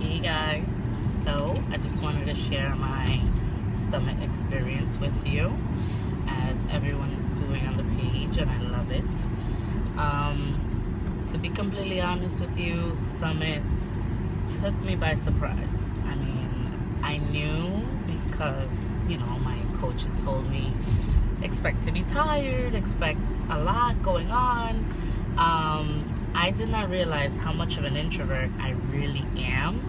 Hey guys, so I just wanted to share my summit experience with you, as everyone is doing on the page, and I love it. To be completely honest with you, summit took me by surprise. I mean, I knew because, my coach had told me, expect to be tired, expect a lot going on. I did not realize how much of an introvert I really am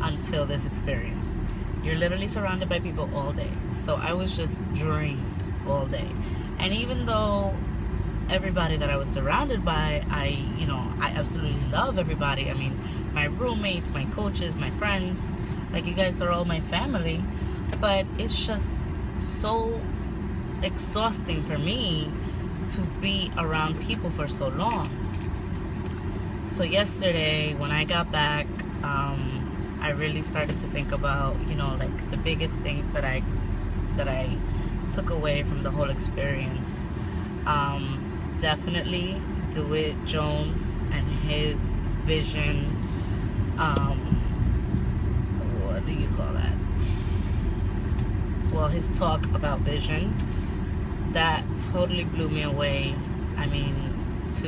until this experience. You're literally surrounded by people all day. So I was just drained all day. And even though everybody that I was surrounded by, I absolutely love everybody. I mean, my roommates, my coaches, my friends, like you guys are all my family. But it's just so exhausting for me to be around people for so long. So yesterday when I got back, I really started to think about, like the biggest things that I took away from the whole experience. Definitely DeWitt Jones and his vision. What do you call that? Well, his talk about vision, that totally blew me away. I mean, he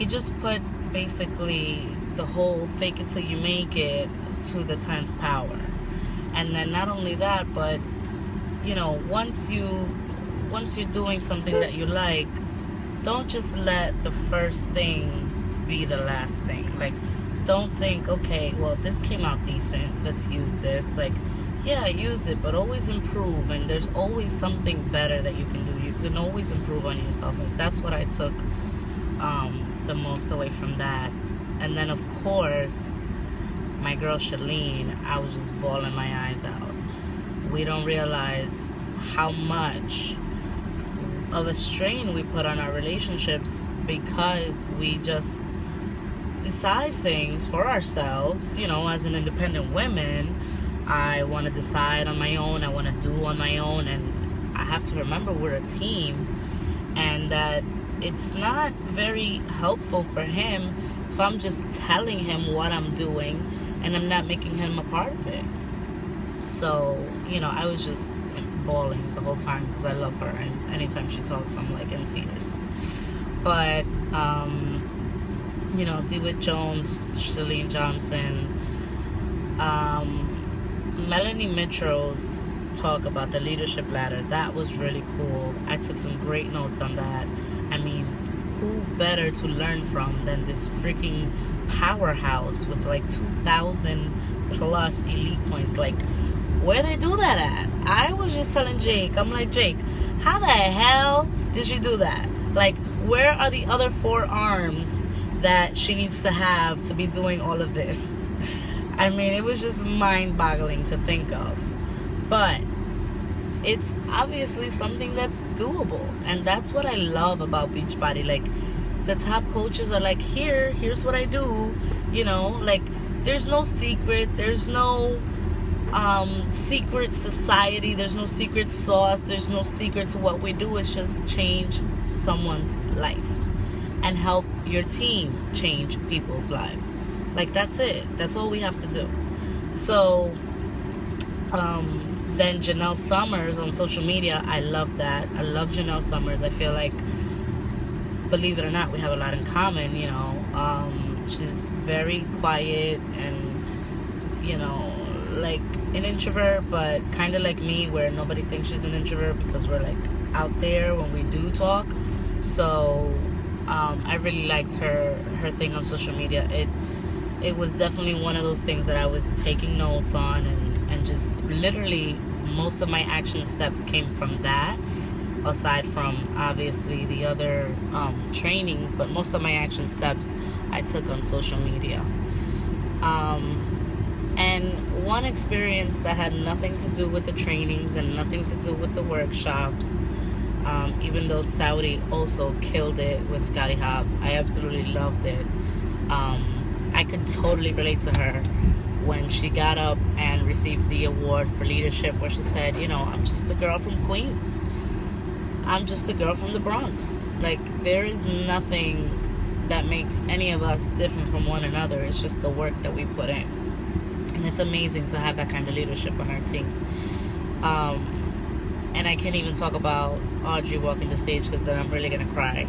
just put basically the whole fake it till you make it to the 10th power. And then not only that, but once you're doing something that you like, don't just let the first thing be the last thing. Like, don't think, okay, well, this came out decent, let's use this. Like, yeah, use it, but always improve. And there's always something better that you can do. You can always improve on yourself. Like, that's what I took the most away from that. And then, of course, my girl Shalene, I was just bawling my eyes out. We don't realize how much of a strain we put on our relationships because we just decide things for ourselves. As an independent woman, I want to decide on my own, I want to do on my own, and I have to remember we're a team, and that it's not very helpful for him if I'm just telling him what I'm doing and I'm not making him a part of it. So, I was just bawling the whole time because I love her, and anytime she talks, I'm like in tears. But, DeWitt Jones, Shalene Johnson, Melanie Mitro's talk about the leadership ladder, that was really cool. I took some great notes on that. I mean, who better to learn from than this freaking powerhouse with like 2,000 plus elite points? Like, where they do that at? I was just telling Jake, I'm like, Jake, how the hell did she do that? Like, where are the other 4 arms that she needs to have to be doing all of this? I mean, it was just mind-boggling to think of. But it's obviously something that's doable. And that's what I love about Beachbody. Like, the top coaches are like, here's what I do. Like, there's no secret. There's no secret society. There's no secret sauce. There's no secret to what we do. It's just change someone's life and help your team change people's lives. Like, that's it. That's all we have to do. So, then Janelle Summers on social media, I love that. I love Janelle Summers. I feel like, believe it or not, we have a lot in common, she's very quiet and, like an introvert, but kind of like me, where nobody thinks she's an introvert because we're like out there when we do talk. So, I really liked her thing on social media. It was definitely one of those things that I was taking notes on, and just literally most of my action steps came from that, aside from obviously the other trainings, but most of my action steps I took on social media. And one experience that had nothing to do with the trainings and nothing to do with the workshops, even though Saudi also killed it with Scotty Hobbs, I absolutely loved it. I could totally relate to her when she got up and received the award for leadership, where she said, I'm just a girl from Queens. I'm just a girl from the Bronx. Like, there is nothing that makes any of us different from one another. It's just the work that we put in. And it's amazing to have that kind of leadership on our team. And I can't even talk about Audrey walking the stage, because then I'm really going to cry.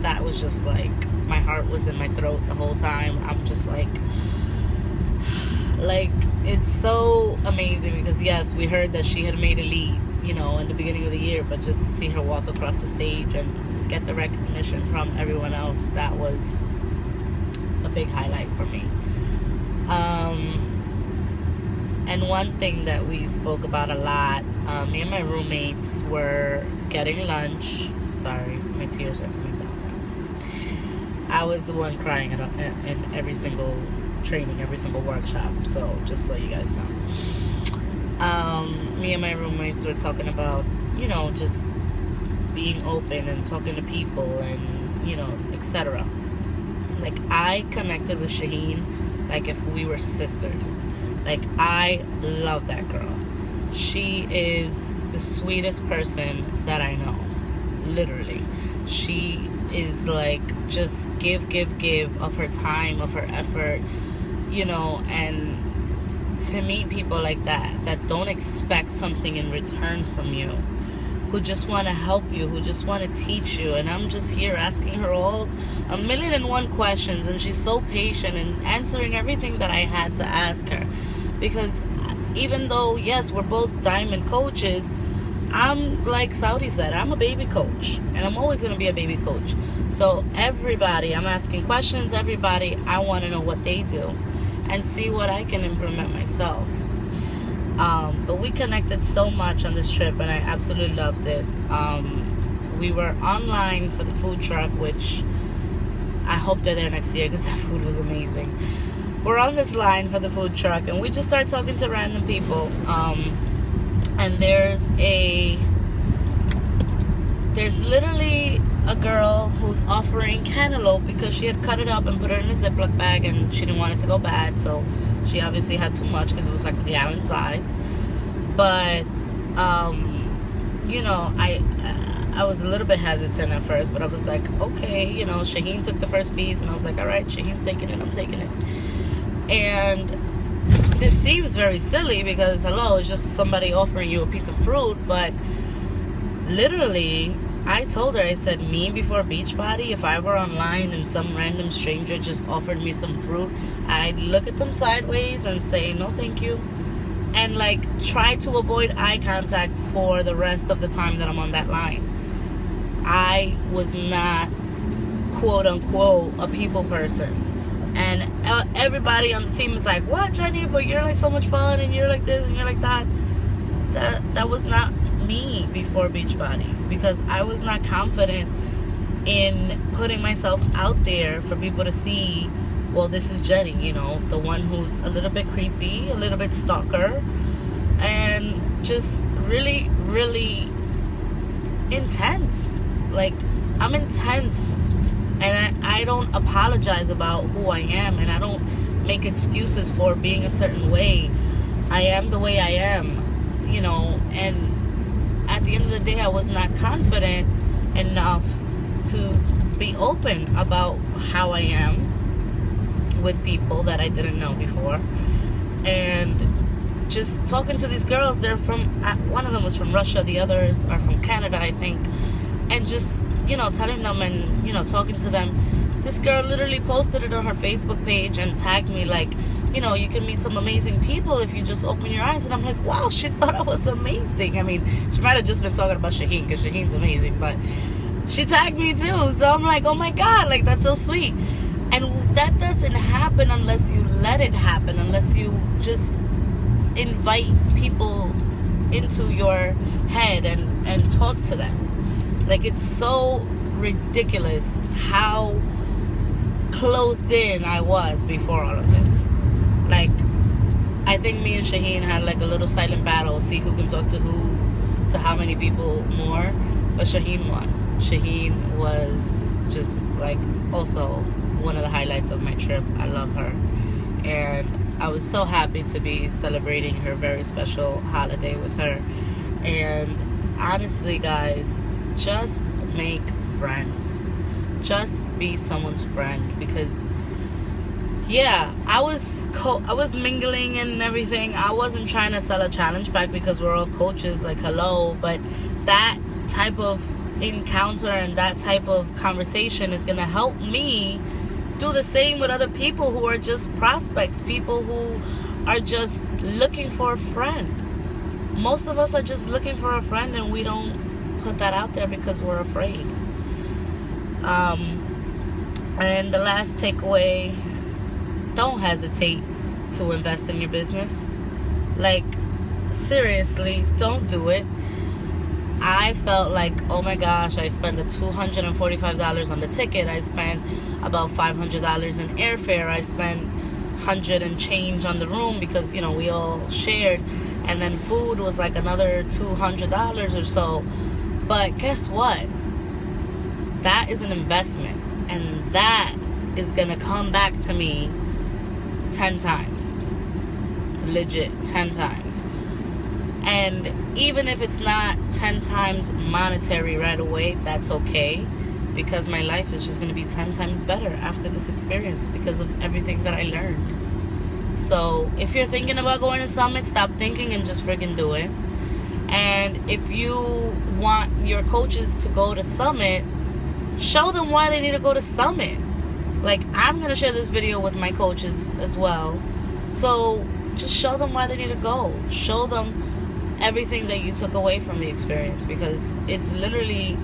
That was just like, my heart was in my throat the whole time. I'm just like, it's so amazing, because yes, we heard that she had made a lead, you know, in the beginning of the year, but just to see her walk across the stage and get the recognition from everyone else, that was a big highlight for me. And one thing that we spoke about a lot, me and my roommates were getting lunch. Sorry, my tears are coming down now. I was the one crying in every single training, every single workshop, so just so you guys know. Me and my roommates were talking about, you know, just being open and talking to people and, you know, etc. Like, I connected with Shaheen like if we were sisters. Like, I love that girl. She is the sweetest person that I know. Literally. She is like, just give of her time, of her effort, you know, and to meet people like that don't expect something in return from you, who just want to help you, who just want to teach you. And I'm just here asking her all 1,000,001 questions, and she's so patient and answering everything that I had to ask her. Because even though, yes, we're both diamond coaches, I'm, like Saudi said, I'm a baby coach, and I'm always going to be a baby coach. So everybody, I'm asking questions, everybody, I want to know what they do and see what I can implement myself. But we connected so much on this trip, and I absolutely loved it. We were online for the food truck, which I hope they're there next year, because that food was amazing. We're on this line for the food truck, and we just start talking to random people. And there's literally a girl who's offering cantaloupe, because she had cut it up and put it in a Ziploc bag, and she didn't want it to go bad, so she obviously had too much, because it was like a gallon size. But you know, I was a little bit hesitant at first, but I was like, okay, you know, Shaheen took the first piece, and I was like, all right, Shaheen's taking it, I'm taking it. And this seems very silly, because hello, it's just somebody offering you a piece of fruit. But literally, I told her, I said, me before Beachbody, if I were online and some random stranger just offered me some fruit, I'd look at them sideways and say no thank you, and like try to avoid eye contact for the rest of the time that I'm on that line. I was not, quote unquote, a people person. And everybody on the team is like, what, Jenny, but you're like so much fun, and you're like this and you're like that. That was not me before Beachbody, because I was not confident in putting myself out there for people to see, well, this is Jenny, you know, the one who's a little bit creepy, a little bit stalker, and just really, really intense. Like, I'm intense. And I don't apologize about who I am, and I don't make excuses for being a certain way. I am the way I am, you know, and at the end of the day, I was not confident enough to be open about how I am with people that I didn't know before. And just talking to these girls, they're from, one of them was from Russia, the others are from Canada, I think, and just, you know, telling them and, you know, talking to them. This girl literally posted it on her Facebook page and tagged me like, you know, you can meet some amazing people if you just open your eyes. And I'm like, wow, she thought I was amazing. I mean, she might have just been talking about Shaheen, because Shaheen's amazing, but she tagged me too. So I'm like, oh my God, like, that's so sweet. And that doesn't happen unless you let it happen, unless you just invite people into your head and talk to them. Like, it's so ridiculous how closed in I was before all of this. Like, I think me and Shaheen had like a little silent battle, see who can talk to who, to how many people more. But Shaheen won. Shaheen was just like also one of the highlights of my trip. I love her. And I was so happy to be celebrating her very special holiday with her. And honestly, guys, just make friends. just be someone's friend. Because yeah, I was mingling and everything. I wasn't trying to sell a challenge pack because we're all coaches, like, hello. But that type of encounter and that type of conversation is going to help me do the same with other people who are just prospects, people who are just looking for a friend. Most of us are just looking for a friend, and we don't put that out there because we're afraid. And the last takeaway, don't hesitate to invest in your business. Like, seriously, don't do it. I felt like, oh my gosh, I spent the $245 on the ticket. I spent about $500 in airfare. I spent $100 and change on the room because, you know, we all shared. And then food was like another $200 or so. But guess what? That is an investment. And that is going to come back to me 10 times. Legit, 10 times. And even if it's not 10 times monetary right away, that's okay. Because my life is just going to be 10 times better after this experience because of everything that I learned. So if you're thinking about going to Summit, stop thinking and just freaking do it. And if you want your coaches to go to Summit, show them why they need to go to Summit. Like, I'm going to share this video with my coaches as well. So just show them why they need to go. Show them everything that you took away from the experience, because it's literally,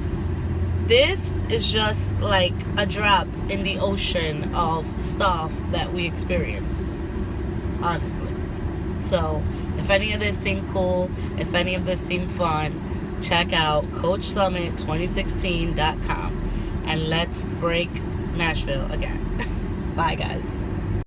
this is just like a drop in the ocean of stuff that we experienced, honestly. So if any of this seemed cool, if any of this seemed fun, check out CoachSummit2016.com and let's break Nashville again. Bye, guys.